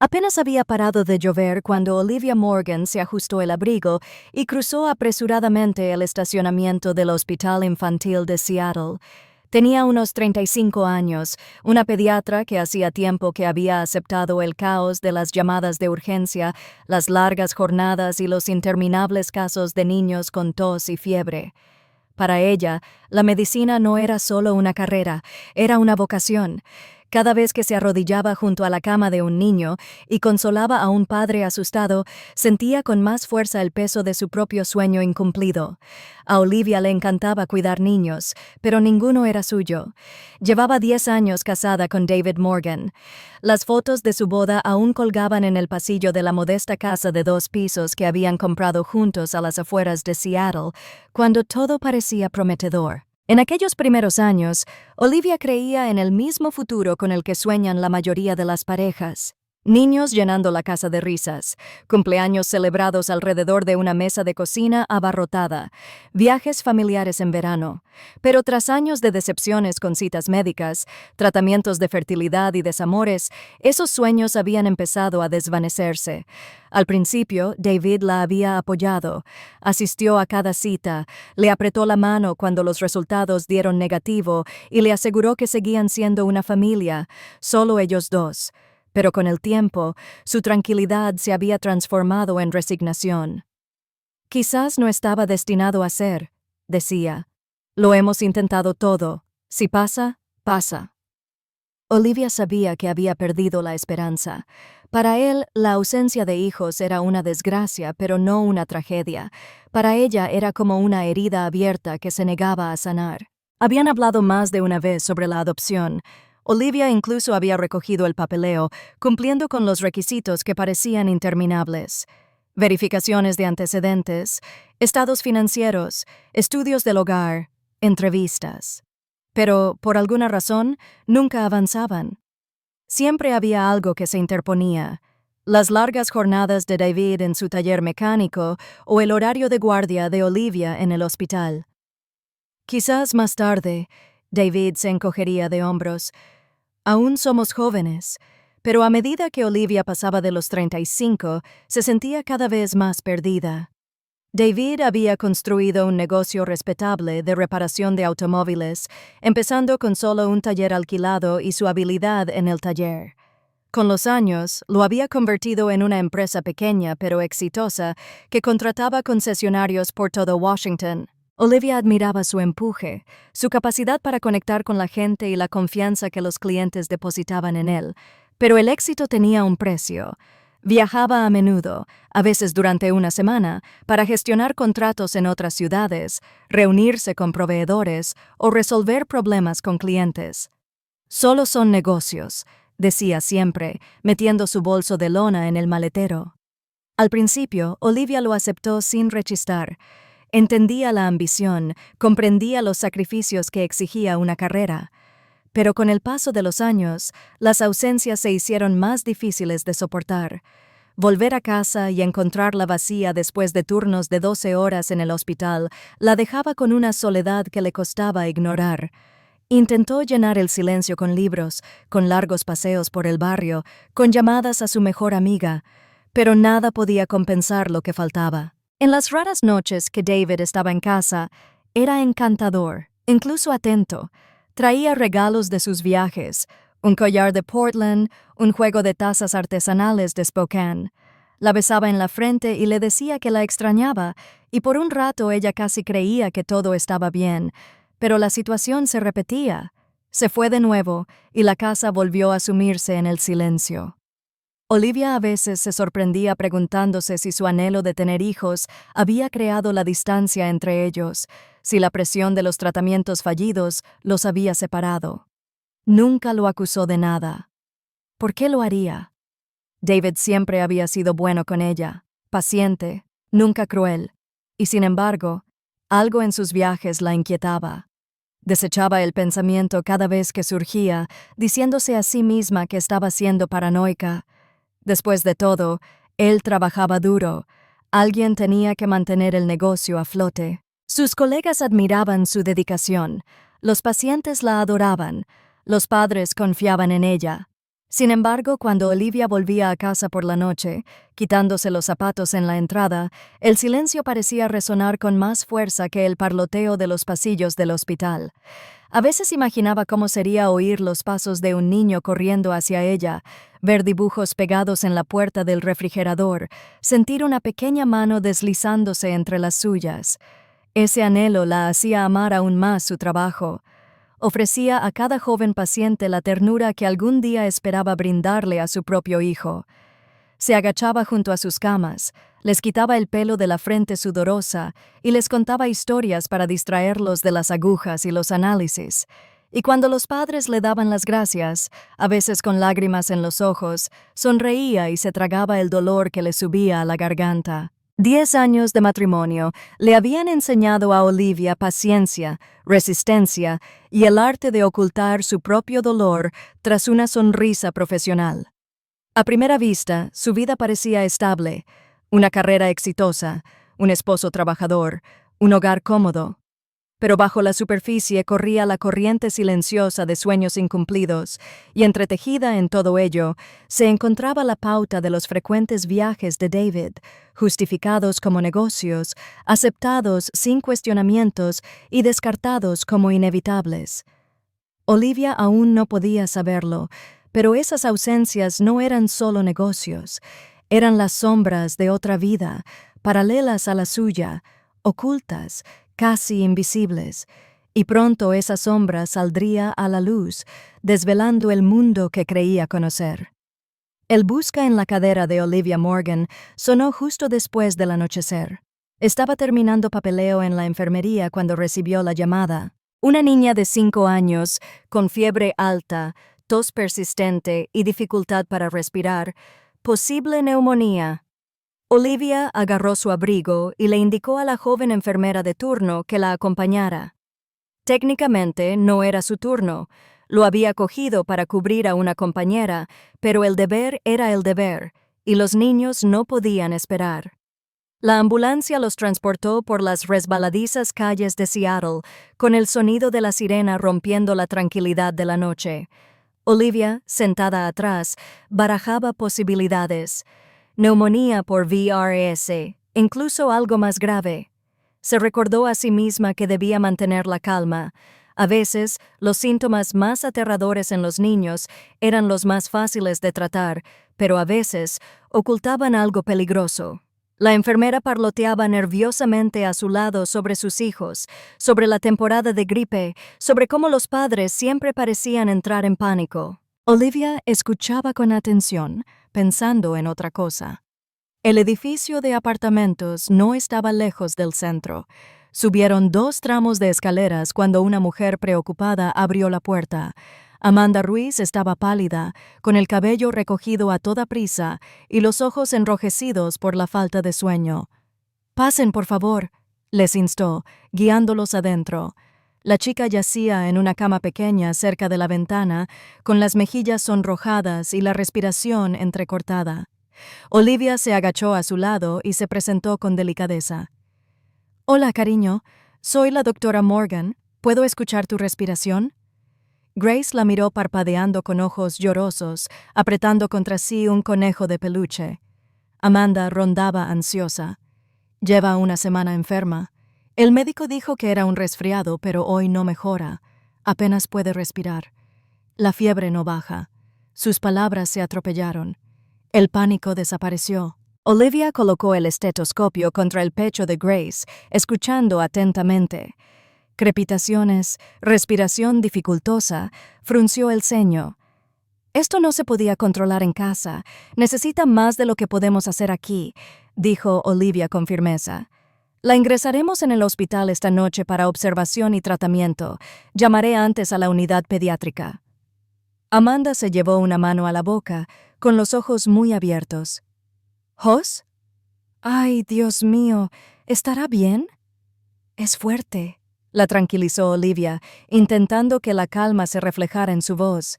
Apenas había parado de llover cuando Olivia Morgan se ajustó el abrigo y cruzó apresuradamente el estacionamiento del Hospital Infantil de Seattle. Tenía unos 35 años, una pediatra que hacía tiempo que había aceptado el caos de las llamadas de urgencia, las largas jornadas y los interminables casos de niños con tos y fiebre. Para ella, la medicina no era solo una carrera, era una vocación. Cada vez que se arrodillaba junto a la cama de un niño y consolaba a un padre asustado, sentía con más fuerza el peso de su propio sueño incumplido. A Olivia le encantaba cuidar niños, pero ninguno era suyo. Llevaba 10 años casada con David Morgan. Las fotos de su boda aún colgaban en el pasillo de la modesta casa de 2 pisos que habían comprado juntos a las afueras de Seattle, cuando todo parecía prometedor. En aquellos primeros años, Olivia creía en el mismo futuro con el que sueñan la mayoría de las parejas. Niños llenando la casa de risas, cumpleaños celebrados alrededor de una mesa de cocina abarrotada, viajes familiares en verano. Pero tras años de decepciones con citas médicas, tratamientos de fertilidad y desamores, esos sueños habían empezado a desvanecerse. Al principio, David la había apoyado, asistió a cada cita, le apretó la mano cuando los resultados dieron negativo y le aseguró que seguían siendo una familia, solo ellos dos. Pero con el tiempo, su tranquilidad se había transformado en resignación. Quizás no estaba destinado a ser, decía. Lo hemos intentado todo. Si pasa, pasa. Olivia sabía que había perdido la esperanza. Para él, la ausencia de hijos era una desgracia, pero no una tragedia. Para ella era como una herida abierta que se negaba a sanar. Habían hablado más de una vez sobre la adopción. Olivia incluso había recogido el papeleo, cumpliendo con los requisitos que parecían interminables. Verificaciones de antecedentes, estados financieros, estudios del hogar, entrevistas. Pero, por alguna razón, nunca avanzaban. Siempre había algo que se interponía. Las largas jornadas de David en su taller mecánico o el horario de guardia de Olivia en el hospital. Quizás más tarde, David se encogería de hombros. Aún somos jóvenes, pero a medida que Olivia pasaba de los 35, se sentía cada vez más perdida. David había construido un negocio respetable de reparación de automóviles, empezando con solo un taller alquilado y su habilidad en el taller. Con los años, lo había convertido en una empresa pequeña pero exitosa que contrataba concesionarios por todo Washington. Olivia admiraba su empuje, su capacidad para conectar con la gente y la confianza que los clientes depositaban en él. Pero el éxito tenía un precio. Viajaba a menudo, a veces durante una semana, para gestionar contratos en otras ciudades, reunirse con proveedores o resolver problemas con clientes. Solo son negocios, decía siempre, metiendo su bolso de lona en el maletero. Al principio, Olivia lo aceptó sin rechistar. Entendía la ambición, comprendía los sacrificios que exigía una carrera. Pero con el paso de los años, las ausencias se hicieron más difíciles de soportar. Volver a casa y encontrarla vacía después de turnos de 12 horas en el hospital la dejaba con una soledad que le costaba ignorar. Intentó llenar el silencio con libros, con largos paseos por el barrio, con llamadas a su mejor amiga, pero nada podía compensar lo que faltaba. En las raras noches que David estaba en casa, era encantador, incluso atento. Traía regalos de sus viajes, un collar de Portland, un juego de tazas artesanales de Spokane. La besaba en la frente y le decía que la extrañaba, y por un rato ella casi creía que todo estaba bien, pero la situación se repetía. Se fue de nuevo, y la casa volvió a sumirse en el silencio. Olivia a veces se sorprendía preguntándose si su anhelo de tener hijos había creado la distancia entre ellos, si la presión de los tratamientos fallidos los había separado. Nunca lo acusó de nada. ¿Por qué lo haría? David siempre había sido bueno con ella, paciente, nunca cruel, y sin embargo, algo en sus viajes la inquietaba. Desechaba el pensamiento cada vez que surgía, diciéndose a sí misma que estaba siendo paranoica. Después de todo, él trabajaba duro. Alguien tenía que mantener el negocio a flote. Sus colegas admiraban su dedicación. Los pacientes la adoraban. Los padres confiaban en ella. Sin embargo, cuando Olivia volvía a casa por la noche, quitándose los zapatos en la entrada, el silencio parecía resonar con más fuerza que el parloteo de los pasillos del hospital. A veces imaginaba cómo sería oír los pasos de un niño corriendo hacia ella, ver dibujos pegados en la puerta del refrigerador, sentir una pequeña mano deslizándose entre las suyas. Ese anhelo la hacía amar aún más su trabajo. Ofrecía a cada joven paciente la ternura que algún día esperaba brindarle a su propio hijo. Se agachaba junto a sus camas, les quitaba el pelo de la frente sudorosa y les contaba historias para distraerlos de las agujas y los análisis. Y cuando los padres le daban las gracias, a veces con lágrimas en los ojos, sonreía y se tragaba el dolor que le subía a la garganta. 10 años de matrimonio le habían enseñado a Olivia paciencia, resistencia y el arte de ocultar su propio dolor tras una sonrisa profesional. A primera vista, su vida parecía estable, una carrera exitosa, un esposo trabajador, un hogar cómodo. Pero bajo la superficie corría la corriente silenciosa de sueños incumplidos, y entretejida en todo ello, se encontraba la pauta de los frecuentes viajes de David, justificados como negocios, aceptados sin cuestionamientos y descartados como inevitables. Olivia aún no podía saberlo, pero esas ausencias no eran solo negocios, eran las sombras de otra vida, paralelas a la suya, ocultas, casi invisibles, y pronto esa sombra saldría a la luz, desvelando el mundo que creía conocer. El busca en la cadera de Olivia Morgan sonó justo después del anochecer. Estaba terminando papeleo en la enfermería cuando recibió la llamada. Una niña de 5 años, con fiebre alta, tos persistente y dificultad para respirar, posible neumonía. Olivia agarró su abrigo y le indicó a la joven enfermera de turno que la acompañara. Técnicamente no era su turno, lo había cogido para cubrir a una compañera, pero el deber era el deber, y los niños no podían esperar. La ambulancia los transportó por las resbaladizas calles de Seattle, con el sonido de la sirena rompiendo la tranquilidad de la noche. Olivia, sentada atrás, barajaba posibilidades. Neumonía por VRS, incluso algo más grave. Se recordó a sí misma que debía mantener la calma. A veces, los síntomas más aterradores en los niños eran los más fáciles de tratar, pero a veces ocultaban algo peligroso. La enfermera parloteaba nerviosamente a su lado sobre sus hijos, sobre la temporada de gripe, sobre cómo los padres siempre parecían entrar en pánico. Olivia escuchaba con atención, pensando en otra cosa. El edificio de apartamentos no estaba lejos del centro. Subieron 2 tramos de escaleras cuando una mujer preocupada abrió la puerta. Amanda Ruiz estaba pálida, con el cabello recogido a toda prisa y los ojos enrojecidos por la falta de sueño. «Pasen, por favor», les instó, guiándolos adentro. La chica yacía en una cama pequeña cerca de la ventana, con las mejillas sonrojadas y la respiración entrecortada. Olivia se agachó a su lado y se presentó con delicadeza. «Hola, cariño. Soy la doctora Morgan. ¿Puedo escuchar tu respiración?» Grace la miró parpadeando con ojos llorosos, apretando contra sí un conejo de peluche. Amanda rondaba ansiosa. «Lleva una semana enferma. El médico dijo que era un resfriado, pero hoy no mejora. Apenas puede respirar. La fiebre no baja». Sus palabras se atropellaron. El pánico desapareció. Olivia colocó el estetoscopio contra el pecho de Grace, escuchando atentamente. Crepitaciones, respiración dificultosa, frunció el ceño. «Esto no se podía controlar en casa. Necesita más de lo que podemos hacer aquí», dijo Olivia con firmeza. «La ingresaremos en el hospital esta noche para observación y tratamiento. Llamaré antes a la unidad pediátrica». Amanda se llevó una mano a la boca, con los ojos muy abiertos. «¿Jos? Ay, Dios mío, ¿estará bien?» «Es fuerte», la tranquilizó Olivia, intentando que la calma se reflejara en su voz.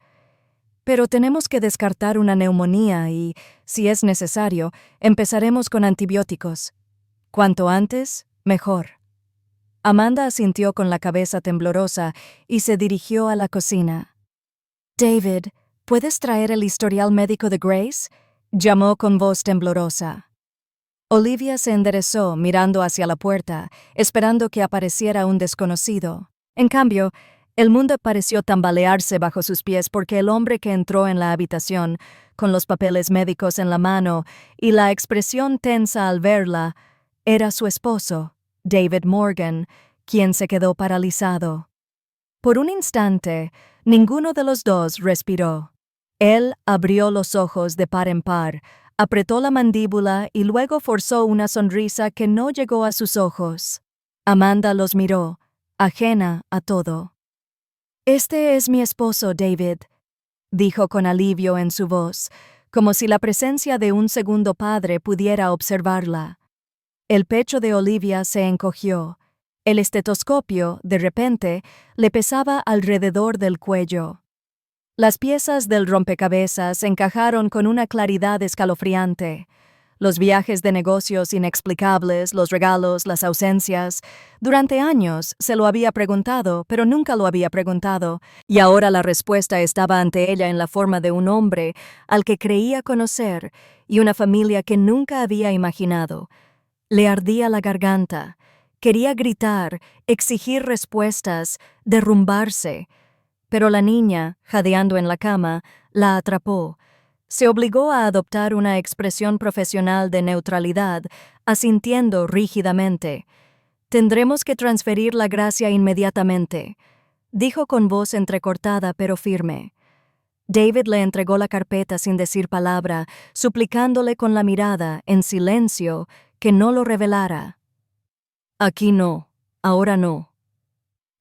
«Pero tenemos que descartar una neumonía y, si es necesario, empezaremos con antibióticos. Cuanto antes, mejor». Amanda asintió con la cabeza temblorosa y se dirigió a la cocina. «David, ¿Puedes traer el historial médico de Grace?, llamó con voz temblorosa. Olivia se enderezó mirando hacia la puerta, esperando que apareciera un desconocido. En cambio, el mundo pareció tambalearse bajo sus pies porque el hombre que entró en la habitación, con los papeles médicos en la mano y la expresión tensa al verla, era su esposo, David Morgan, quien se quedó paralizado. Por un instante, ninguno de los dos respiró. Él abrió los ojos de par en par, apretó la mandíbula y luego forzó una sonrisa que no llegó a sus ojos. Amanda los miró, ajena a todo. «Este es mi esposo, David», dijo con alivio en su voz, como si la presencia de un segundo padre pudiera observarla. El pecho de Olivia se encogió. El estetoscopio, de repente, le pesaba alrededor del cuello. Las piezas del rompecabezas encajaron con una claridad escalofriante. Los viajes de negocios inexplicables, los regalos, las ausencias. Durante años se lo había preguntado, pero nunca lo había preguntado, y ahora la respuesta estaba ante ella en la forma de un hombre al que creía conocer y una familia que nunca había imaginado. Le ardía la garganta. Quería gritar, exigir respuestas, derrumbarse. Pero la niña, jadeando en la cama, la atrapó. Se obligó a adoptar una expresión profesional de neutralidad, asintiendo rígidamente. «Tendremos que transferir la gracia inmediatamente», dijo con voz entrecortada pero firme. David le entregó la carpeta sin decir palabra, suplicándole con la mirada, en silencio, que no lo revelara. «Aquí no, ahora no».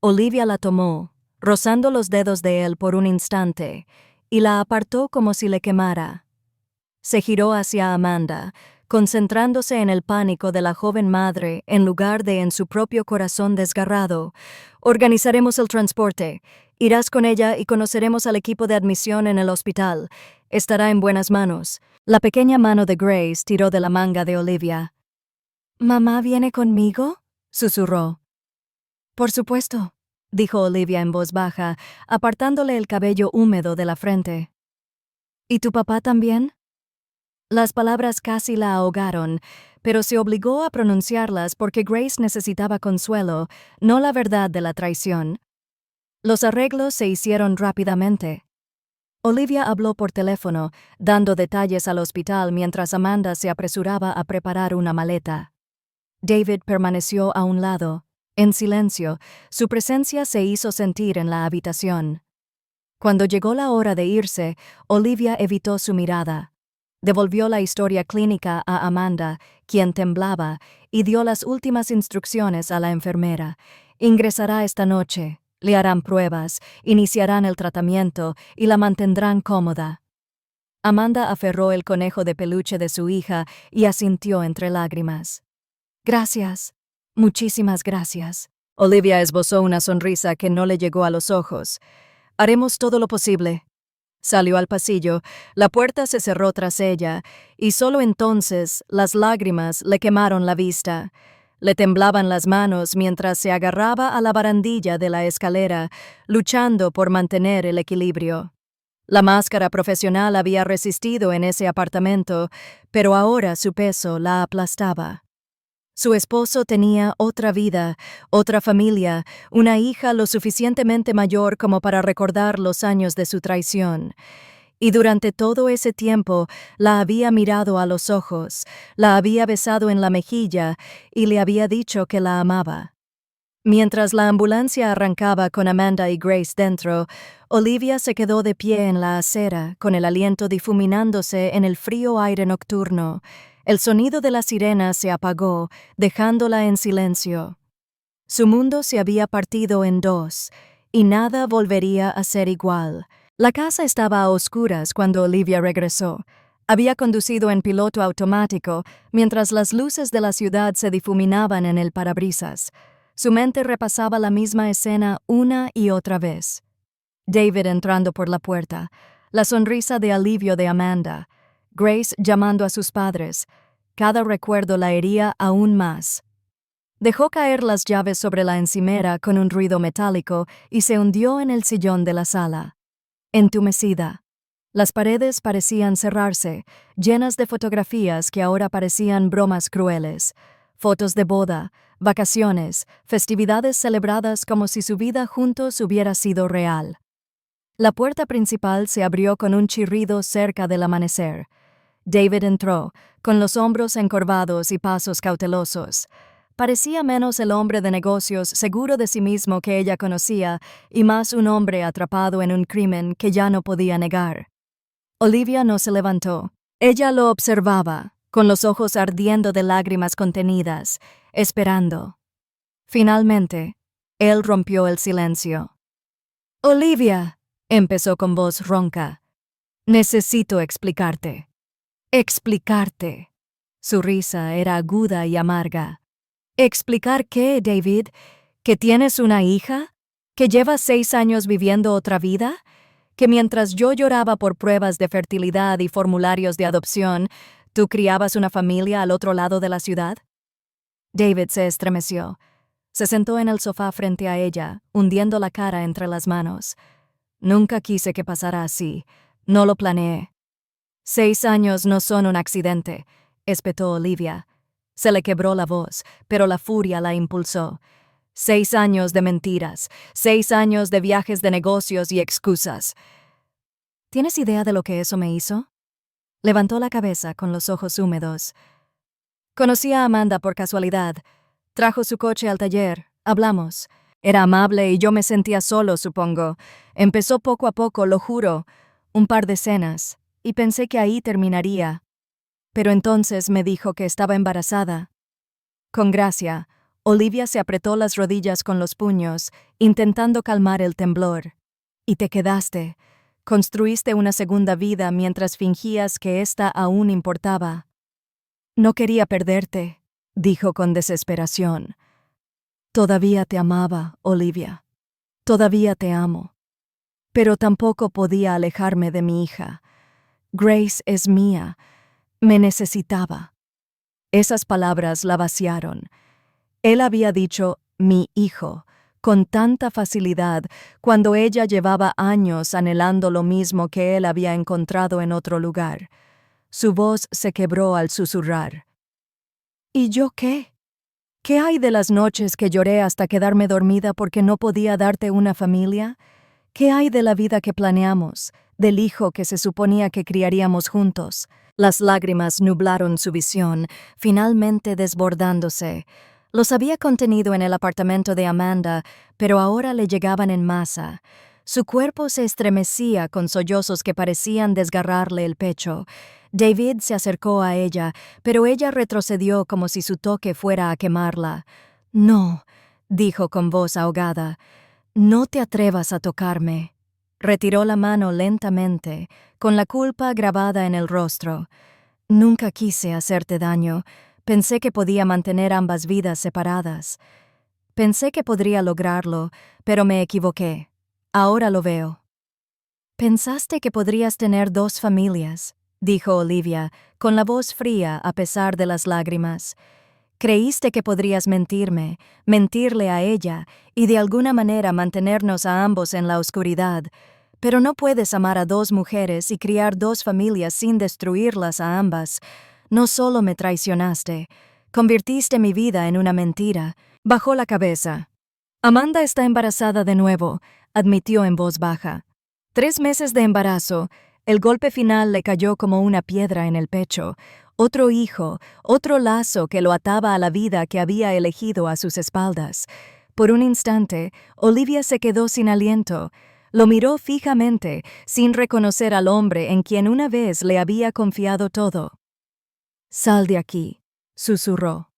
Olivia la tomó, rozando los dedos de él por un instante, y la apartó como si le quemara. Se giró hacia Amanda, concentrándose en el pánico de la joven madre en lugar de en su propio corazón desgarrado. «Organizaremos el transporte. Irás con ella y conoceremos al equipo de admisión en el hospital. Estará en buenas manos». La pequeña mano de Grace tiró de la manga de Olivia. «¿Mamá viene conmigo?», susurró. «Por supuesto», dijo Olivia en voz baja, apartándole el cabello húmedo de la frente. «¿Y tu papá también?». Las palabras casi la ahogaron, pero se obligó a pronunciarlas porque Grace necesitaba consuelo, no la verdad de la traición. Los arreglos se hicieron rápidamente. Olivia habló por teléfono, dando detalles al hospital mientras Amanda se apresuraba a preparar una maleta. David permaneció a un lado. En silencio, su presencia se hizo sentir en la habitación. Cuando llegó la hora de irse, Olivia evitó su mirada. Devolvió la historia clínica a Amanda, quien temblaba, y dio las últimas instrucciones a la enfermera. «Ingresará esta noche, le harán pruebas, iniciarán el tratamiento y la mantendrán cómoda». Amanda aferró el conejo de peluche de su hija y asintió entre lágrimas. «Gracias. Muchísimas gracias». Olivia esbozó una sonrisa que no le llegó a los ojos. «Haremos todo lo posible». Salió al pasillo, la puerta se cerró tras ella, y solo entonces las lágrimas le quemaron la vista. Le temblaban las manos mientras se agarraba a la barandilla de la escalera, luchando por mantener el equilibrio. La máscara profesional había resistido en ese apartamento, pero ahora su peso la aplastaba. Su esposo tenía otra vida, otra familia, una hija lo suficientemente mayor como para recordar los años de su traición. Y durante todo ese tiempo la había mirado a los ojos, la había besado en la mejilla y le había dicho que la amaba. Mientras la ambulancia arrancaba con Amanda y Grace dentro, Olivia se quedó de pie en la acera, con el aliento difuminándose en el frío aire nocturno. El sonido de la sirena se apagó, dejándola en silencio. Su mundo se había partido en dos, y nada volvería a ser igual. La casa estaba a oscuras cuando Olivia regresó. Había conducido en piloto automático, mientras las luces de la ciudad se difuminaban en el parabrisas. Su mente repasaba la misma escena una y otra vez. David entrando por la puerta, la sonrisa de alivio de Amanda, Grace llamando a sus padres. Cada recuerdo la hería aún más. Dejó caer las llaves sobre la encimera con un ruido metálico y se hundió en el sillón de la sala. Entumecida. Las paredes parecían cerrarse, llenas de fotografías que ahora parecían bromas crueles. Fotos de boda, vacaciones, festividades celebradas como si su vida juntos hubiera sido real. La puerta principal se abrió con un chirrido cerca del amanecer. David entró, con los hombros encorvados y pasos cautelosos. Parecía menos el hombre de negocios seguro de sí mismo que ella conocía y más un hombre atrapado en un crimen que ya no podía negar. Olivia no se levantó. Ella lo observaba, con los ojos ardiendo de lágrimas contenidas, esperando. Finalmente, él rompió el silencio. «Olivia», empezó con voz ronca, «necesito explicarte». «¿Explicarte?» Su risa era aguda y amarga. «¿Explicar qué, David? ¿Que tienes una hija? ¿Que llevas 6 años viviendo otra vida? ¿Que mientras yo lloraba por pruebas de fertilidad y formularios de adopción, tú criabas una familia al otro lado de la ciudad?» David se estremeció. Se sentó en el sofá frente a ella, hundiendo la cara entre las manos. «Nunca quise que pasara así. No lo planeé». 6 años no son un accidente, espetó Olivia. Se le quebró la voz, pero la furia la impulsó. 6 años de mentiras, 6 años de viajes de negocios y excusas. ¿Tienes idea de lo que eso me hizo? Levantó la cabeza con los ojos húmedos. Conocí a Amanda por casualidad. Trajo su coche al taller. Hablamos. Era amable y yo me sentía solo, supongo. Empezó poco a poco, lo juro. Un par de cenas. Y pensé que ahí terminaría. Pero entonces me dijo que estaba embarazada. Con gracia, Olivia se apretó las rodillas con los puños, intentando calmar el temblor. Y te quedaste. Construiste una segunda vida mientras fingías que esta aún importaba. No quería perderte, dijo con desesperación. Todavía te amaba, Olivia. Todavía te amo. Pero tampoco podía alejarme de mi hija. Grace es mía. Me necesitaba. Esas palabras la vaciaron. Él había dicho «mi hijo» con tanta facilidad cuando ella llevaba años anhelando lo mismo que él había encontrado en otro lugar. Su voz se quebró al susurrar. ¿Y yo qué? ¿Qué hay de las noches que lloré hasta quedarme dormida porque no podía darte una familia? ¿Qué hay de la vida que planeamos, del hijo que se suponía que criaríamos juntos? Las lágrimas nublaron su visión, finalmente desbordándose. Los había contenido en el apartamento de Amanda, pero ahora le llegaban en masa. Su cuerpo se estremecía con sollozos que parecían desgarrarle el pecho. David se acercó a ella, pero ella retrocedió como si su toque fuera a quemarla. «No», dijo con voz ahogada, «no te atrevas a tocarme». Retiró la mano lentamente, con la culpa grabada en el rostro. «Nunca quise hacerte daño. Pensé que podía mantener ambas vidas separadas. Pensé que podría lograrlo, pero me equivoqué. Ahora lo veo». «Pensaste que podrías tener 2 familias», dijo Olivia, con la voz fría a pesar de las lágrimas. «Creíste que podrías mentirme, mentirle a ella y de alguna manera mantenernos a ambos en la oscuridad. Pero no puedes amar a 2 mujeres y criar 2 familias sin destruirlas a ambas. No solo me traicionaste, convirtiste mi vida en una mentira». Bajó la cabeza. «Amanda está embarazada de nuevo», admitió en voz baja. 3 meses de embarazo. El golpe final le cayó como una piedra en el pecho. Otro hijo, otro lazo que lo ataba a la vida que había elegido a sus espaldas. Por un instante, Olivia se quedó sin aliento. Lo miró fijamente, sin reconocer al hombre en quien una vez le había confiado todo. «Sal de aquí», susurró.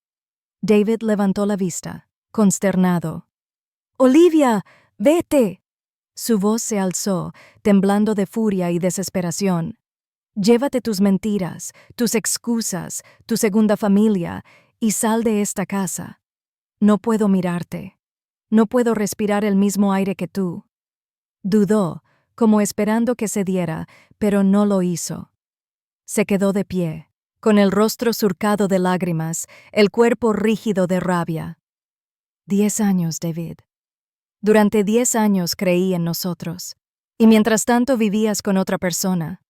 David levantó la vista, consternado. «Olivia, vete». Su voz se alzó, temblando de furia y desesperación. «Llévate tus mentiras, tus excusas, tu segunda familia, y sal de esta casa. No puedo mirarte. No puedo respirar el mismo aire que tú». Dudó, como esperando que cediera, pero no lo hizo. Se quedó de pie, con el rostro surcado de lágrimas, el cuerpo rígido de rabia. 10 años, David. Durante 10 años creí en nosotros. Y mientras tanto vivías con otra persona.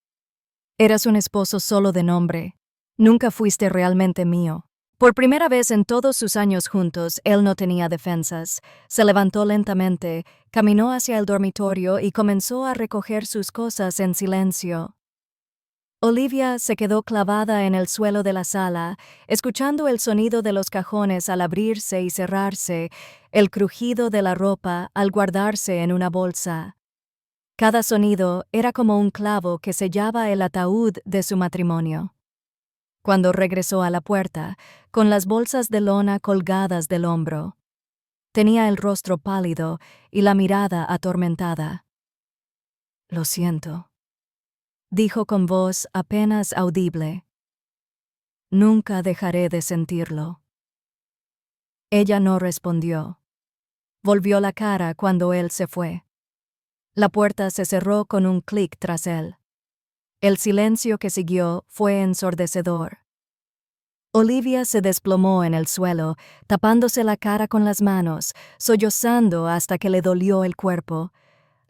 Eras un esposo solo de nombre. Nunca fuiste realmente mío. Por primera vez en todos sus años juntos, él no tenía defensas. Se levantó lentamente, caminó hacia el dormitorio y comenzó a recoger sus cosas en silencio. Olivia se quedó clavada en el suelo de la sala, escuchando el sonido de los cajones al abrirse y cerrarse, el crujido de la ropa al guardarse en una bolsa. Cada sonido era como un clavo que sellaba el ataúd de su matrimonio. Cuando regresó a la puerta, con las bolsas de lona colgadas del hombro, tenía el rostro pálido y la mirada atormentada. «Lo siento», dijo con voz apenas audible. «Nunca dejaré de sentirlo». Ella no respondió. Volvió la cara cuando él se fue. La puerta se cerró con un clic tras él. El silencio que siguió fue ensordecedor. Olivia se desplomó en el suelo, tapándose la cara con las manos, sollozando hasta que le dolió el cuerpo.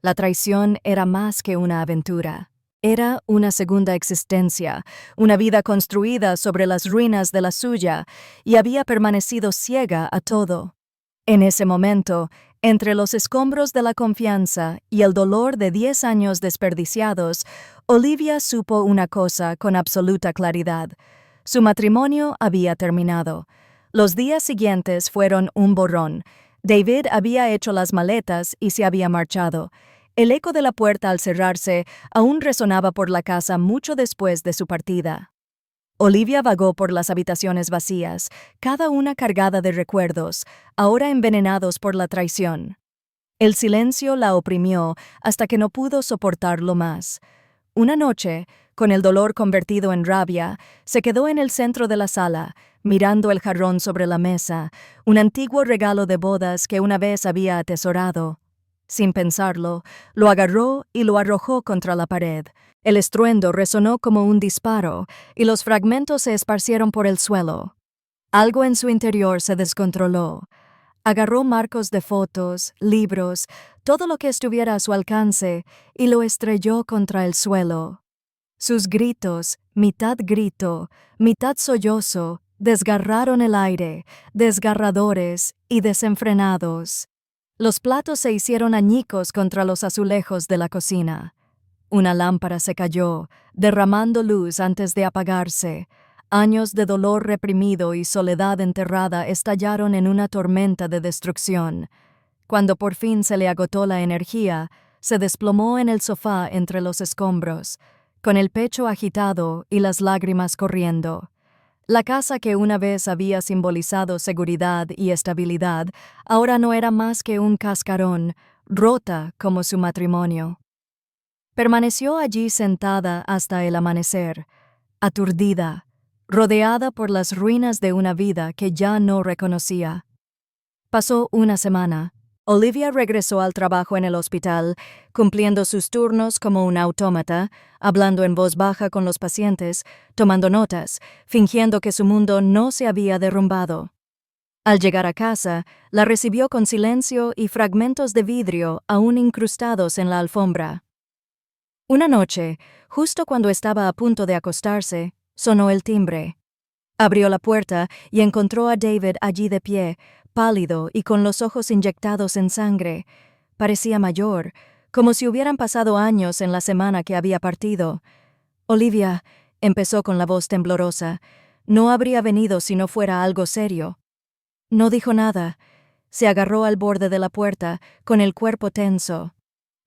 La traición era más que una aventura. Era una segunda existencia, una vida construida sobre las ruinas de la suya, y había permanecido ciega a todo. En ese momento, entre los escombros de la confianza y el dolor de 10 años desperdiciados, Olivia supo una cosa con absoluta claridad. Su matrimonio había terminado. Los días siguientes fueron un borrón. David había hecho las maletas y se había marchado. El eco de la puerta al cerrarse aún resonaba por la casa mucho después de su partida. Olivia vagó por las habitaciones vacías, cada una cargada de recuerdos, ahora envenenados por la traición. El silencio la oprimió hasta que no pudo soportarlo más. Una noche, con el dolor convertido en rabia, se quedó en el centro de la sala, mirando el jarrón sobre la mesa, un antiguo regalo de bodas que una vez había atesorado. Sin pensarlo, lo agarró y lo arrojó contra la pared. El estruendo resonó como un disparo, y los fragmentos se esparcieron por el suelo. Algo en su interior se descontroló. Agarró marcos de fotos, libros, todo lo que estuviera a su alcance, y lo estrelló contra el suelo. Sus gritos, mitad grito, mitad sollozo, desgarraron el aire, desgarradores y desenfrenados. Los platos se hicieron añicos contra los azulejos de la cocina. Una lámpara se cayó, derramando luz antes de apagarse. Años de dolor reprimido y soledad enterrada estallaron en una tormenta de destrucción. Cuando por fin se le agotó la energía, se desplomó en el sofá entre los escombros, con el pecho agitado y las lágrimas corriendo. La casa que una vez había simbolizado seguridad y estabilidad, ahora no era más que un cascarón, rota como su matrimonio. Permaneció allí sentada hasta el amanecer, aturdida, rodeada por las ruinas de una vida que ya no reconocía. Pasó una semana. Olivia regresó al trabajo en el hospital, cumpliendo sus turnos como un autómata, hablando en voz baja con los pacientes, tomando notas, fingiendo que su mundo no se había derrumbado. Al llegar a casa, la recibió con silencio y fragmentos de vidrio aún incrustados en la alfombra. Una noche, justo cuando estaba a punto de acostarse, sonó el timbre. Abrió la puerta y encontró a David allí de pie, pálido y con los ojos inyectados en sangre. Parecía mayor, como si hubieran pasado años en la semana que había partido. «Olivia», empezó con la voz temblorosa, «no habría venido si no fuera algo serio». No dijo nada. Se agarró al borde de la puerta, con el cuerpo tenso.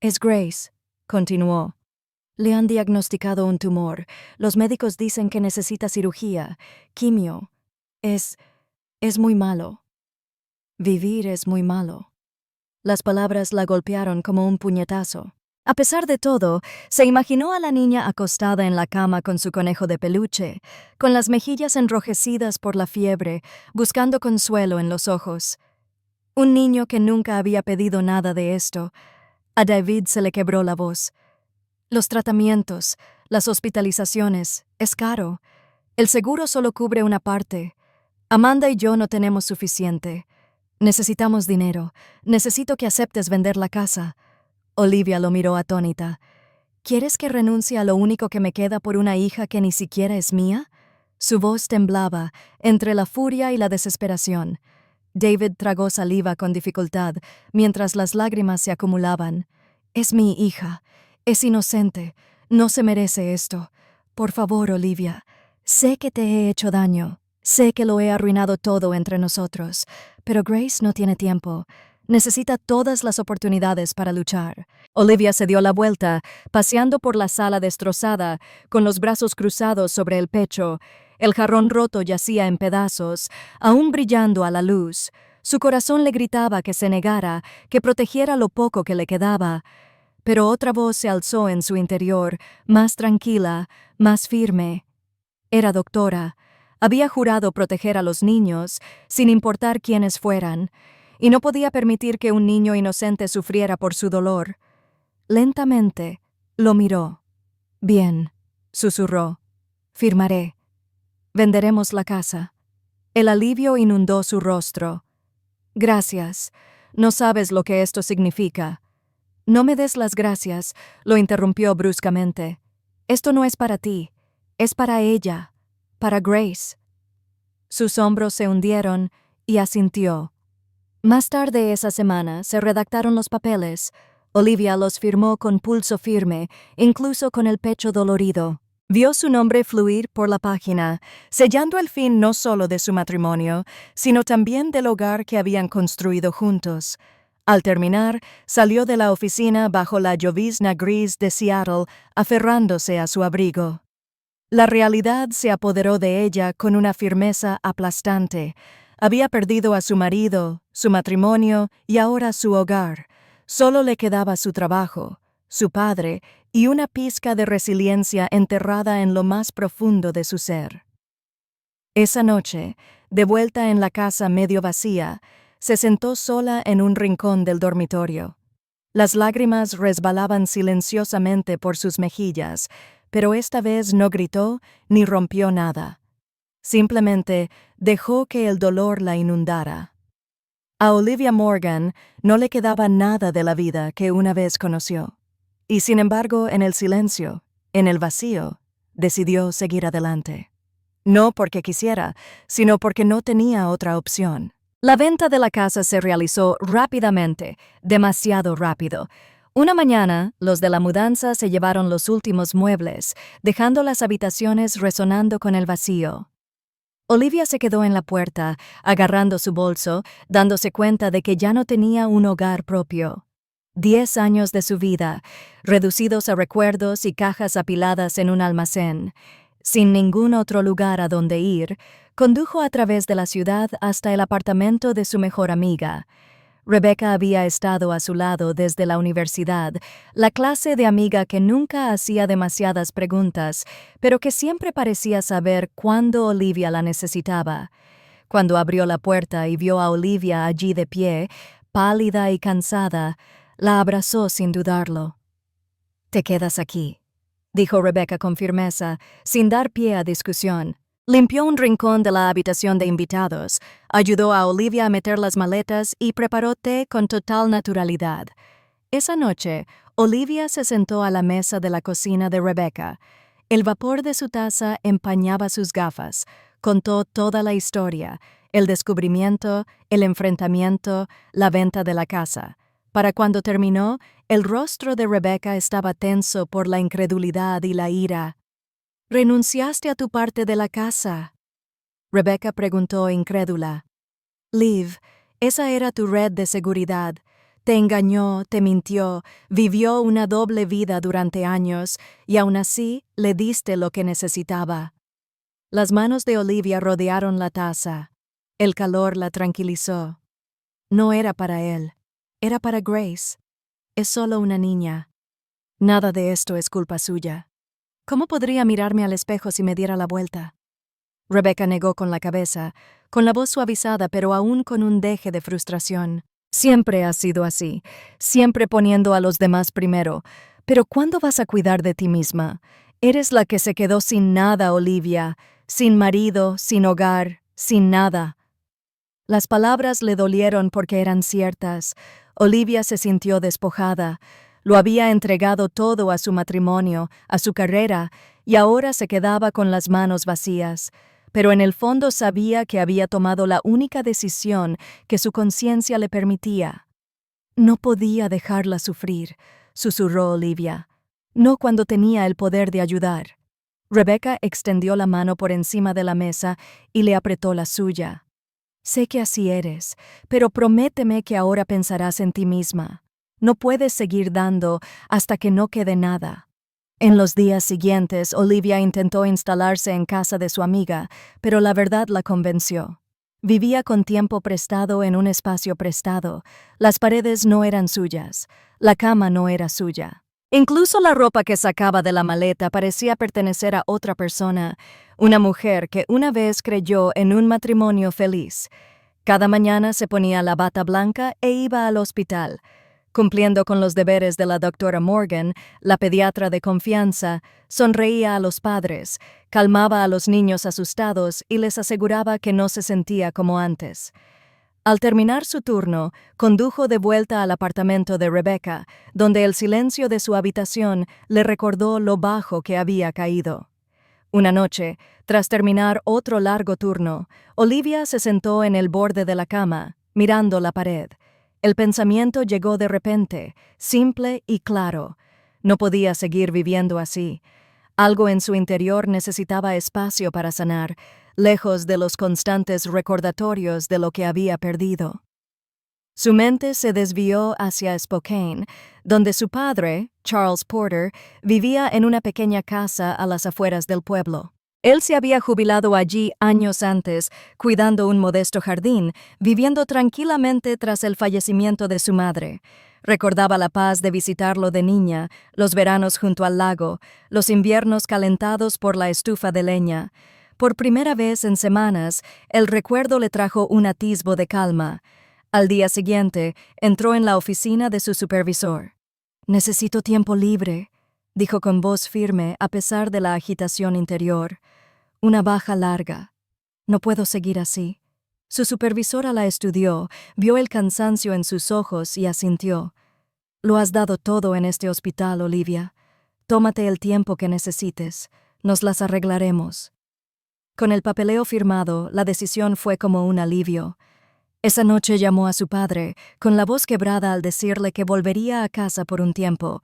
«Es Grace», continuó. «Le han diagnosticado un tumor. Los médicos dicen que necesita cirugía, quimio. Es muy malo. Vivir es muy malo». Las palabras la golpearon como un puñetazo. A pesar de todo, se imaginó a la niña acostada en la cama con su conejo de peluche, con las mejillas enrojecidas por la fiebre, buscando consuelo en los ojos. Un niño que nunca había pedido nada de esto. A David se le quebró la voz. «Los tratamientos, las hospitalizaciones, es caro. El seguro solo cubre una parte. Amanda y yo no tenemos suficiente. Necesitamos dinero. Necesito que aceptes vender la casa». Olivia lo miró atónita. ¿Quieres que renuncie a lo único que me queda por una hija que ni siquiera es mía? Su voz temblaba, entre la furia y la desesperación. David tragó saliva con dificultad, mientras las lágrimas se acumulaban. Es mi hija. Es inocente. No se merece esto. Por favor, Olivia. Sé que te he hecho daño. Sé que lo he arruinado todo entre nosotros. Pero Grace no tiene tiempo. Necesita todas las oportunidades para luchar. Olivia se dio la vuelta, paseando por la sala destrozada, con los brazos cruzados sobre el pecho. El jarrón roto yacía en pedazos, aún brillando a la luz. Su corazón le gritaba que se negara, que protegiera lo poco que le quedaba. Pero otra voz se alzó en su interior, más tranquila, más firme. Era doctora. Había jurado proteger a los niños, sin importar quiénes fueran, y no podía permitir que un niño inocente sufriera por su dolor. Lentamente, lo miró. Bien, susurró. Firmaré. Venderemos la casa. El alivio inundó su rostro. Gracias. No sabes lo que esto significa. No me des las gracias, lo interrumpió bruscamente. Esto no es para ti, es para ella, para Grace. Sus hombros se hundieron y asintió. Más tarde esa semana se redactaron los papeles. Olivia los firmó con pulso firme, incluso con el pecho dolorido. Vio su nombre fluir por la página, sellando el fin no solo de su matrimonio, sino también del hogar que habían construido juntos. Al terminar, salió de la oficina bajo la llovizna gris de Seattle, aferrándose a su abrigo. La realidad se apoderó de ella con una firmeza aplastante. Había perdido a su marido, su matrimonio y ahora su hogar. Solo le quedaba su trabajo, su padre y una pizca de resiliencia enterrada en lo más profundo de su ser. Esa noche, de vuelta en la casa medio vacía, se sentó sola en un rincón del dormitorio. Las lágrimas resbalaban silenciosamente por sus mejillas, pero esta vez no gritó ni rompió nada. Simplemente dejó que el dolor la inundara. A Olivia Morgan no le quedaba nada de la vida que una vez conoció. Y sin embargo, en el silencio, en el vacío, decidió seguir adelante. No porque quisiera, sino porque no tenía otra opción. La venta de la casa se realizó rápidamente, demasiado rápido. Una mañana, los de la mudanza se llevaron los últimos muebles, dejando las habitaciones resonando con el vacío. Olivia se quedó en la puerta, agarrando su bolso, dándose cuenta de que ya no tenía un hogar propio. 10 años de su vida, reducidos a recuerdos y cajas apiladas en un almacén. Sin ningún otro lugar a donde ir, condujo a través de la ciudad hasta el apartamento de su mejor amiga. Rebecca había estado a su lado desde la universidad, la clase de amiga que nunca hacía demasiadas preguntas, pero que siempre parecía saber cuándo Olivia la necesitaba. Cuando abrió la puerta y vio a Olivia allí de pie, pálida y cansada, la abrazó sin dudarlo. «Te quedas aquí», dijo Rebecca con firmeza, sin dar pie a discusión. Limpió un rincón de la habitación de invitados, ayudó a Olivia a meter las maletas y preparó té con total naturalidad. Esa noche, Olivia se sentó a la mesa de la cocina de Rebecca. El vapor de su taza empañaba sus gafas. Contó toda la historia, el descubrimiento, el enfrentamiento, la venta de la casa. Para cuando terminó, el rostro de Rebecca estaba tenso por la incredulidad y la ira. «¿Renunciaste a tu parte de la casa?», Rebecca preguntó incrédula. «Liv, esa era tu red de seguridad. Te engañó, te mintió, vivió una doble vida durante años y aún así le diste lo que necesitaba». Las manos de Olivia rodearon la taza. El calor la tranquilizó. No era para él, era para Grace. Es solo una niña. Nada de esto es culpa suya. ¿Cómo podría mirarme al espejo si me diera la vuelta? Rebecca negó con la cabeza, con la voz suavizada pero aún con un deje de frustración. Siempre has sido así, siempre poniendo a los demás primero. Pero ¿cuándo vas a cuidar de ti misma? Eres la que se quedó sin nada, Olivia, sin marido, sin hogar, sin nada. Las palabras le dolieron porque eran ciertas. Olivia se sintió despojada. Lo había entregado todo a su matrimonio, a su carrera, y ahora se quedaba con las manos vacías. Pero en el fondo sabía que había tomado la única decisión que su conciencia le permitía. No podía dejarla sufrir, susurró Olivia. No cuando tenía el poder de ayudar. Rebecca extendió la mano por encima de la mesa y le apretó la suya. Sé que así eres, pero prométeme que ahora pensarás en ti misma. No puedes seguir dando hasta que no quede nada. En los días siguientes, Olivia intentó instalarse en casa de su amiga, pero la verdad la convenció. Vivía con tiempo prestado en un espacio prestado. Las paredes no eran suyas. La cama no era suya. Incluso la ropa que sacaba de la maleta parecía pertenecer a otra persona, una mujer que una vez creyó en un matrimonio feliz. Cada mañana se ponía la bata blanca e iba al hospital. Cumpliendo con los deberes de la doctora Morgan, la pediatra de confianza, sonreía a los padres, calmaba a los niños asustados y les aseguraba que no se sentía como antes. Al terminar su turno, condujo de vuelta al apartamento de Rebecca, donde el silencio de su habitación le recordó lo bajo que había caído. Una noche, tras terminar otro largo turno, Olivia se sentó en el borde de la cama, mirando la pared. El pensamiento llegó de repente, simple y claro. No podía seguir viviendo así. Algo en su interior necesitaba espacio para sanar, lejos de los constantes recordatorios de lo que había perdido. Su mente se desvió hacia Spokane, donde su padre, Charles Porter, vivía en una pequeña casa a las afueras del pueblo. Él se había jubilado allí años antes, cuidando un modesto jardín, viviendo tranquilamente tras el fallecimiento de su madre. Recordaba la paz de visitarlo de niña, los veranos junto al lago, los inviernos calentados por la estufa de leña. Por primera vez en semanas, el recuerdo le trajo un atisbo de calma. Al día siguiente, entró en la oficina de su supervisor. «Necesito tiempo libre», dijo con voz firme a pesar de la agitación interior. «Una baja larga. No puedo seguir así». Su supervisora la estudió, vio el cansancio en sus ojos y asintió. «Lo has dado todo en este hospital, Olivia. Tómate el tiempo que necesites. Nos las arreglaremos». Con el papeleo firmado, la decisión fue como un alivio. Esa noche llamó a su padre, con la voz quebrada al decirle que volvería a casa por un tiempo.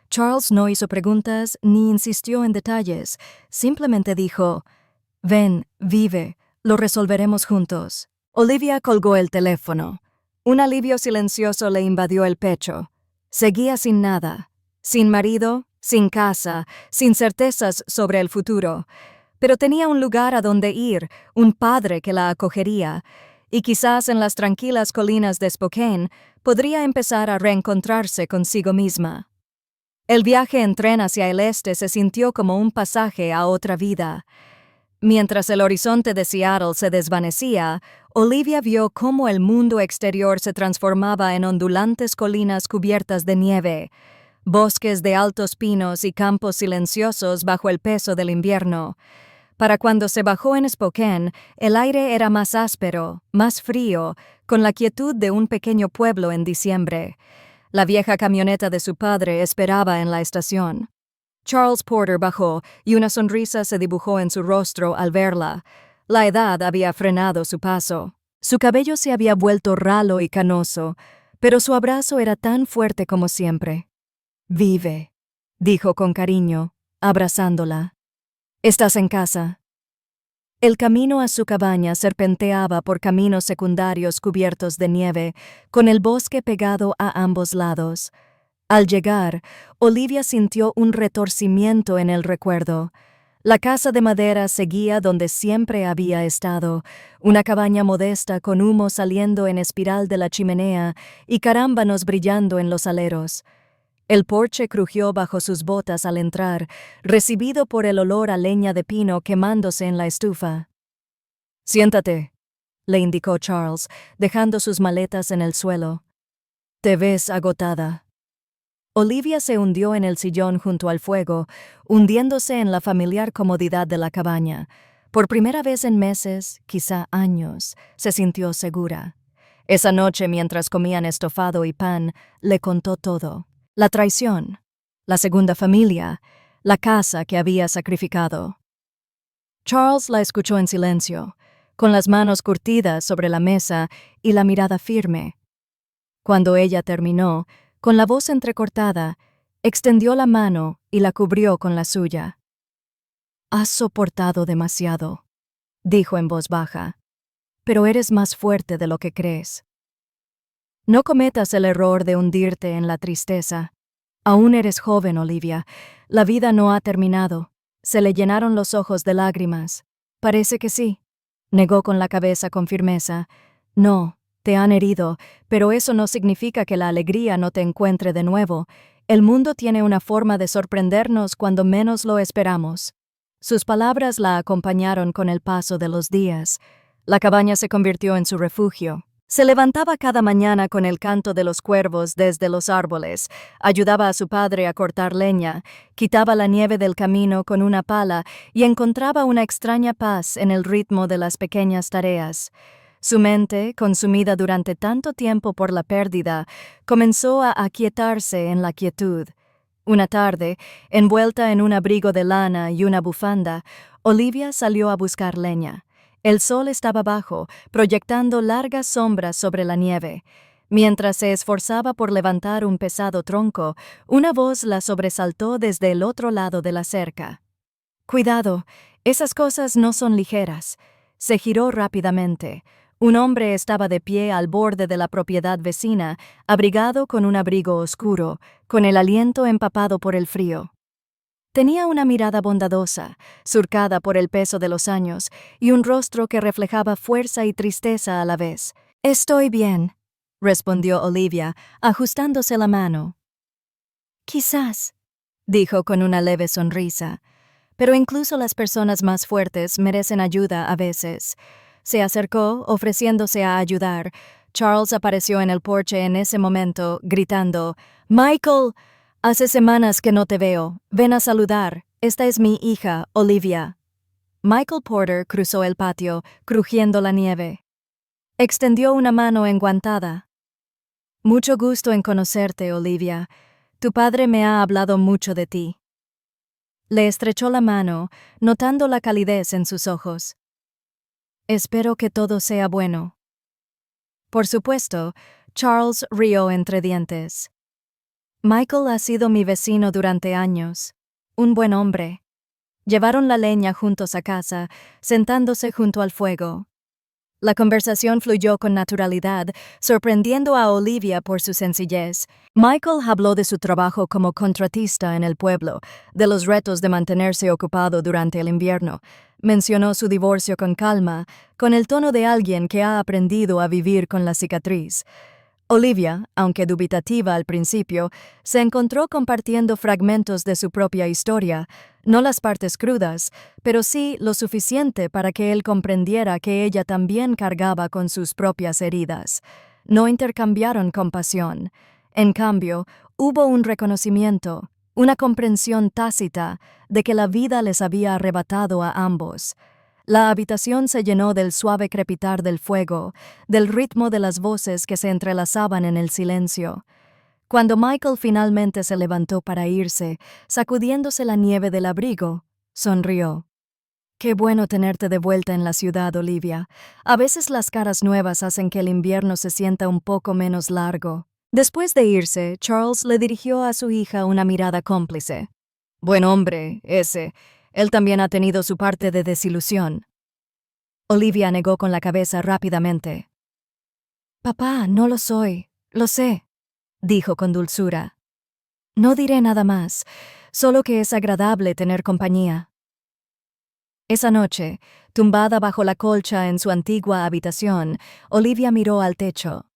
Charles no hizo preguntas ni insistió en detalles. Simplemente dijo, «Ven, vive, lo resolveremos juntos». Olivia colgó el teléfono. Un alivio silencioso le invadió el pecho. Seguía sin nada, sin marido, sin casa, sin certezas sobre el futuro. Pero tenía un lugar a donde ir, un padre que la acogería, y quizás en las tranquilas colinas de Spokane podría empezar a reencontrarse consigo misma. El viaje en tren hacia el este se sintió como un pasaje a otra vida. Mientras el horizonte de Seattle se desvanecía, Olivia vio cómo el mundo exterior se transformaba en ondulantes colinas cubiertas de nieve, bosques de altos pinos y campos silenciosos bajo el peso del invierno. Para cuando se bajó en Spokane, el aire era más áspero, más frío, con la quietud de un pequeño pueblo en diciembre. La vieja camioneta de su padre esperaba en la estación. Charles Porter bajó y una sonrisa se dibujó en su rostro al verla. La edad había frenado su paso. Su cabello se había vuelto ralo y canoso, pero su abrazo era tan fuerte como siempre. «Vive», dijo con cariño, abrazándola. «Estás en casa». El camino a su cabaña serpenteaba por caminos secundarios cubiertos de nieve, con el bosque pegado a ambos lados. Al llegar, Olivia sintió un retorcimiento en el recuerdo. La casa de madera seguía donde siempre había estado, una cabaña modesta con humo saliendo en espiral de la chimenea y carámbanos brillando en los aleros. El porche crujió bajo sus botas al entrar, recibido por el olor a leña de pino quemándose en la estufa. «Siéntate», le indicó Charles, dejando sus maletas en el suelo. «Te ves agotada». Olivia se hundió en el sillón junto al fuego, hundiéndose en la familiar comodidad de la cabaña. Por primera vez en meses, quizá años, se sintió segura. Esa noche, mientras comían estofado y pan, le contó todo. La traición, la segunda familia, la casa que había sacrificado. Charles la escuchó en silencio, con las manos curtidas sobre la mesa y la mirada firme. Cuando ella terminó, con la voz entrecortada, extendió la mano y la cubrió con la suya. «Has soportado demasiado», dijo en voz baja, «pero eres más fuerte de lo que crees. No cometas el error de hundirte en la tristeza. Aún eres joven, Olivia. La vida no ha terminado». Se le llenaron los ojos de lágrimas. «Parece que sí», negó con la cabeza con firmeza. «No, te han herido, pero eso no significa que la alegría no te encuentre de nuevo. El mundo tiene una forma de sorprendernos cuando menos lo esperamos». Sus palabras la acompañaron con el paso de los días. La cabaña se convirtió en su refugio. Se levantaba cada mañana con el canto de los cuervos desde los árboles, ayudaba a su padre a cortar leña, quitaba la nieve del camino con una pala y encontraba una extraña paz en el ritmo de las pequeñas tareas. Su mente, consumida durante tanto tiempo por la pérdida, comenzó a aquietarse en la quietud. Una tarde, envuelta en un abrigo de lana y una bufanda, Olivia salió a buscar leña. El sol estaba bajo, proyectando largas sombras sobre la nieve. Mientras se esforzaba por levantar un pesado tronco, una voz la sobresaltó desde el otro lado de la cerca. «Cuidado, esas cosas no son ligeras». Se giró rápidamente. Un hombre estaba de pie al borde de la propiedad vecina, abrigado con un abrigo oscuro, con el aliento empapado por el frío. Tenía una mirada bondadosa, surcada por el peso de los años, y un rostro que reflejaba fuerza y tristeza a la vez. «Estoy bien», respondió Olivia, ajustándose la mano. «Quizás», dijo con una leve sonrisa, «pero incluso las personas más fuertes merecen ayuda a veces». Se acercó, ofreciéndose a ayudar. Charles apareció en el porche en ese momento, gritando, «¡Michael! Hace semanas que no te veo. Ven a saludar. Esta es mi hija, Olivia». Michael Porter cruzó el patio, crujiendo la nieve. Extendió una mano enguantada. «Mucho gusto en conocerte, Olivia. Tu padre me ha hablado mucho de ti». Le estrechó la mano, notando la calidez en sus ojos. «Espero que todo sea bueno». Por supuesto, Charles rió entre dientes. «Michael ha sido mi vecino durante años. Un buen hombre». Llevaron la leña juntos a casa, sentándose junto al fuego. La conversación fluyó con naturalidad, sorprendiendo a Olivia por su sencillez. Michael habló de su trabajo como contratista en el pueblo, de los retos de mantenerse ocupado durante el invierno. Mencionó su divorcio con calma, con el tono de alguien que ha aprendido a vivir con la cicatriz. Olivia, aunque dubitativa al principio, se encontró compartiendo fragmentos de su propia historia, no las partes crudas, pero sí lo suficiente para que él comprendiera que ella también cargaba con sus propias heridas. No intercambiaron compasión. En cambio, hubo un reconocimiento, una comprensión tácita de que la vida les había arrebatado a ambos. La habitación se llenó del suave crepitar del fuego, del ritmo de las voces que se entrelazaban en el silencio. Cuando Michael finalmente se levantó para irse, sacudiéndose la nieve del abrigo, sonrió. «Qué bueno tenerte de vuelta en la ciudad, Olivia. A veces las caras nuevas hacen que el invierno se sienta un poco menos largo». Después de irse, Charles le dirigió a su hija una mirada cómplice. «Buen hombre, ese. Él también ha tenido su parte de desilusión». Olivia negó con la cabeza rápidamente. «Papá, no lo soy, lo sé», dijo con dulzura. «No diré nada más, solo que es agradable tener compañía». Esa noche, tumbada bajo la colcha en su antigua habitación, Olivia miró al techo.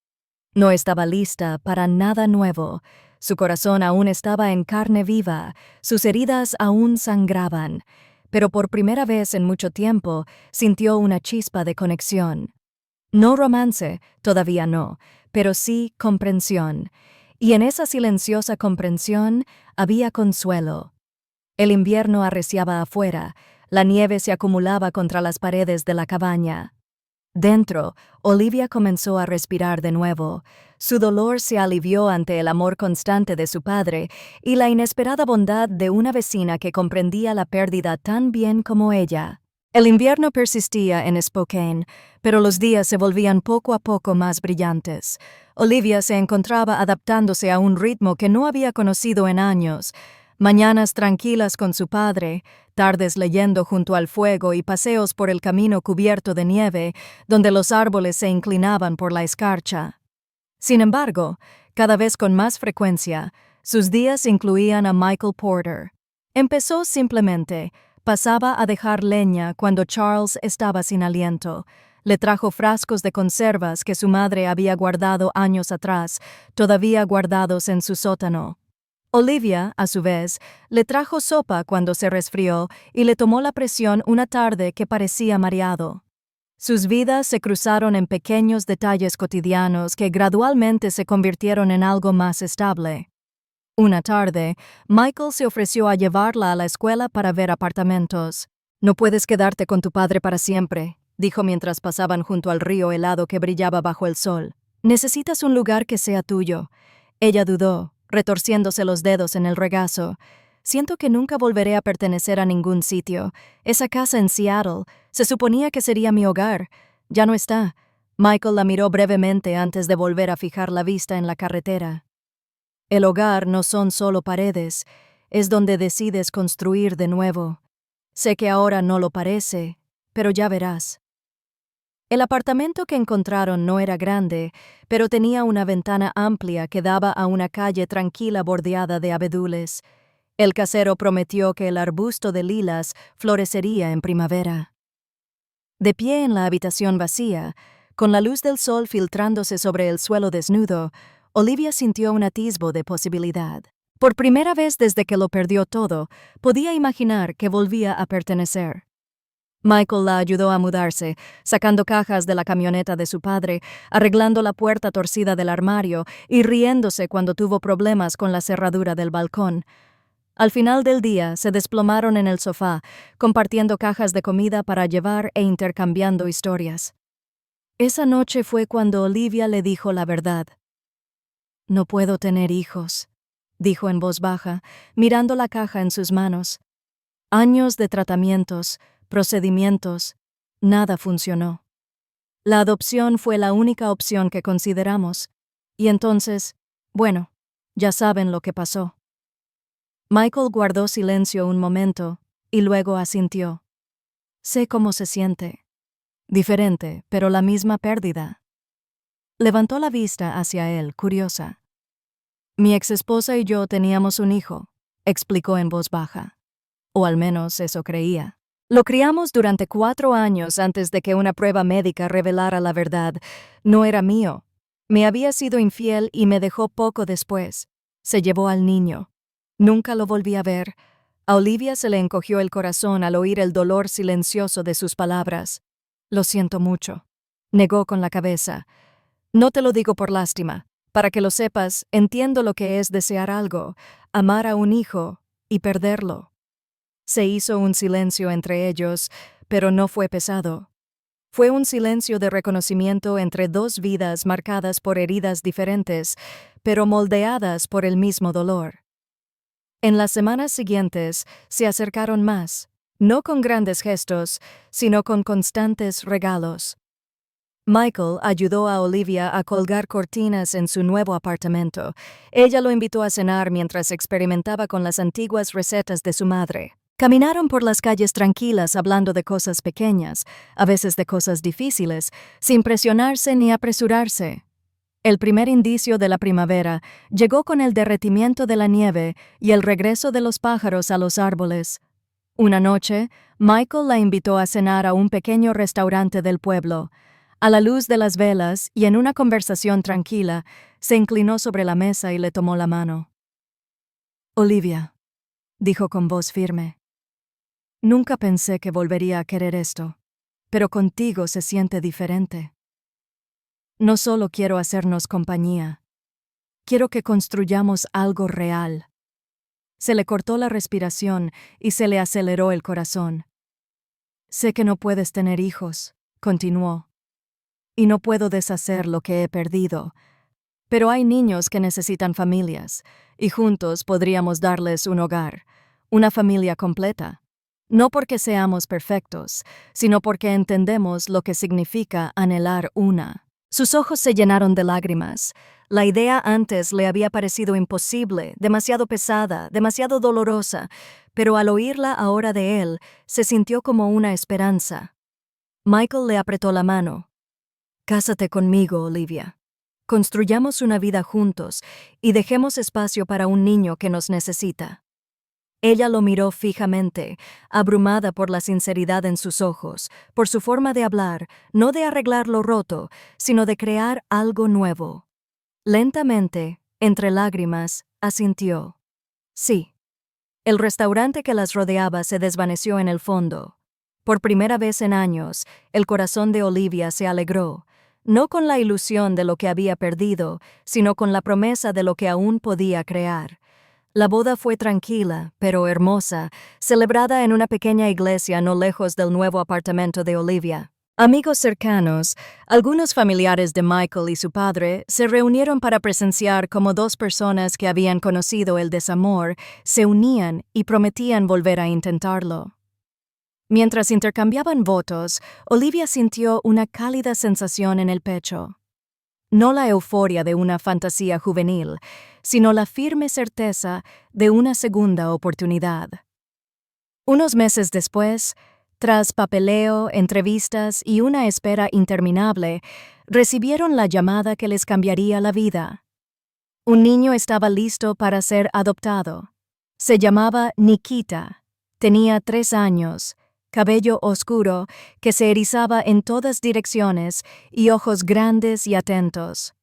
No estaba lista para nada nuevo. Su corazón aún estaba en carne viva, sus heridas aún sangraban, pero por primera vez en mucho tiempo sintió una chispa de conexión. No romance, todavía no, pero sí comprensión. Y en esa silenciosa comprensión había consuelo. El invierno arreciaba afuera, la nieve se acumulaba contra las paredes de la cabaña. Dentro, Olivia comenzó a respirar de nuevo. Su dolor se alivió ante el amor constante de su padre y la inesperada bondad de una vecina que comprendía la pérdida tan bien como ella. El invierno persistía en Spokane, pero los días se volvían poco a poco más brillantes. Olivia se encontraba adaptándose a un ritmo que no había conocido en años. Mañanas tranquilas con su padre, tardes leyendo junto al fuego y paseos por el camino cubierto de nieve, donde los árboles se inclinaban por la escarcha. Sin embargo, cada vez con más frecuencia, sus días incluían a Michael Porter. Empezó simplemente, pasaba a dejar leña cuando Charles estaba sin aliento. Le trajo frascos de conservas que su madre había guardado años atrás, todavía guardados en su sótano. Olivia, a su vez, le trajo sopa cuando se resfrió y le tomó la presión una tarde que parecía mareado. Sus vidas se cruzaron en pequeños detalles cotidianos que gradualmente se convirtieron en algo más estable. Una tarde, Michael se ofreció a llevarla a la escuela para ver apartamentos. «No puedes quedarte con tu padre para siempre», dijo mientras pasaban junto al río helado que brillaba bajo el sol. «Necesitas un lugar que sea tuyo». Ella dudó, retorciéndose los dedos en el regazo. «Siento que nunca volveré a pertenecer a ningún sitio. Esa casa en Seattle, se suponía que sería mi hogar. Ya no está». Michael la miró brevemente antes de volver a fijar la vista en la carretera. El hogar no son solo paredes, es donde decides construir de nuevo. Sé que ahora no lo parece, pero ya verás. El apartamento que encontraron no era grande, pero tenía una ventana amplia que daba a una calle tranquila bordeada de abedules. El casero prometió que el arbusto de lilas florecería en primavera. De pie en la habitación vacía, con la luz del sol filtrándose sobre el suelo desnudo, Olivia sintió un atisbo de posibilidad. Por primera vez desde que lo perdió todo, podía imaginar que volvía a pertenecer. Michael la ayudó a mudarse, sacando cajas de la camioneta de su padre, arreglando la puerta torcida del armario y riéndose cuando tuvo problemas con la cerradura del balcón. Al final del día se desplomaron en el sofá, compartiendo cajas de comida para llevar e intercambiando historias. Esa noche fue cuando Olivia le dijo la verdad. «No puedo tener hijos», dijo en voz baja, mirando la caja en sus manos. Años de tratamientos, procedimientos, nada funcionó. La adopción fue la única opción que consideramos, y entonces, bueno, ya saben lo que pasó. Michael guardó silencio un momento, y luego asintió. «Sé cómo se siente. Diferente, pero la misma pérdida». Levantó la vista hacia él, curiosa. «Mi exesposa y yo teníamos un hijo», explicó en voz baja. O al menos eso creía. «Lo criamos durante 4 años antes de que una prueba médica revelara la verdad. No era mío. Me había sido infiel y me dejó poco después. Se llevó al niño. Nunca lo volví a ver». A Olivia se le encogió el corazón al oír el dolor silencioso de sus palabras. «Lo siento mucho», negó con la cabeza. «No te lo digo por lástima. Para que lo sepas, entiendo lo que es desear algo, amar a un hijo y perderlo». Se hizo un silencio entre ellos, pero no fue pesado. Fue un silencio de reconocimiento entre dos vidas marcadas por heridas diferentes, pero moldeadas por el mismo dolor. En las semanas siguientes se acercaron más, no con grandes gestos, sino con constantes regalos. Michael ayudó a Olivia a colgar cortinas en su nuevo apartamento. Ella lo invitó a cenar mientras experimentaba con las antiguas recetas de su madre. Caminaron por las calles tranquilas hablando de cosas pequeñas, a veces de cosas difíciles, sin presionarse ni apresurarse. El primer indicio de la primavera llegó con el derretimiento de la nieve y el regreso de los pájaros a los árboles. Una noche, Michael la invitó a cenar a un pequeño restaurante del pueblo. A la luz de las velas y en una conversación tranquila, se inclinó sobre la mesa y le tomó la mano. «Olivia», dijo con voz firme, «nunca pensé que volvería a querer esto, pero contigo se siente diferente. No solo quiero hacernos compañía, quiero que construyamos algo real». Se le cortó la respiración y se le aceleró el corazón. «Sé que no puedes tener hijos», continuó, y no puedo deshacer lo que he perdido. Pero hay niños que necesitan familias, y juntos podríamos darles un hogar, una familia completa. No porque seamos perfectos, sino porque entendemos lo que significa anhelar una. Sus ojos se llenaron de lágrimas. La idea antes le había parecido imposible, demasiado pesada, demasiado dolorosa, pero al oírla ahora de él, se sintió como una esperanza. Michael le apretó la mano. «Cásate conmigo, Olivia. Construyamos una vida juntos y dejemos espacio para un niño que nos necesita». Ella lo miró fijamente, abrumada por la sinceridad en sus ojos, por su forma de hablar, no de arreglar lo roto, sino de crear algo nuevo. Lentamente, entre lágrimas, asintió. Sí. El restaurante que las rodeaba se desvaneció en el fondo. Por primera vez en años, el corazón de Olivia se alegró, no con la ilusión de lo que había perdido, sino con la promesa de lo que aún podía crear. La boda fue tranquila, pero hermosa, celebrada en una pequeña iglesia no lejos del nuevo apartamento de Olivia. Amigos cercanos, algunos familiares de Michael y su padre, se reunieron para presenciar cómo dos personas que habían conocido el desamor se unían y prometían volver a intentarlo. Mientras intercambiaban votos, Olivia sintió una cálida sensación en el pecho. No la euforia de una fantasía juvenil, sino la firme certeza de una segunda oportunidad. Unos meses después, tras papeleo, entrevistas y una espera interminable, recibieron la llamada que les cambiaría la vida. Un niño estaba listo para ser adoptado. Se llamaba Nikita. Tenía 3 años, cabello oscuro que se erizaba en todas direcciones y ojos grandes y atentos.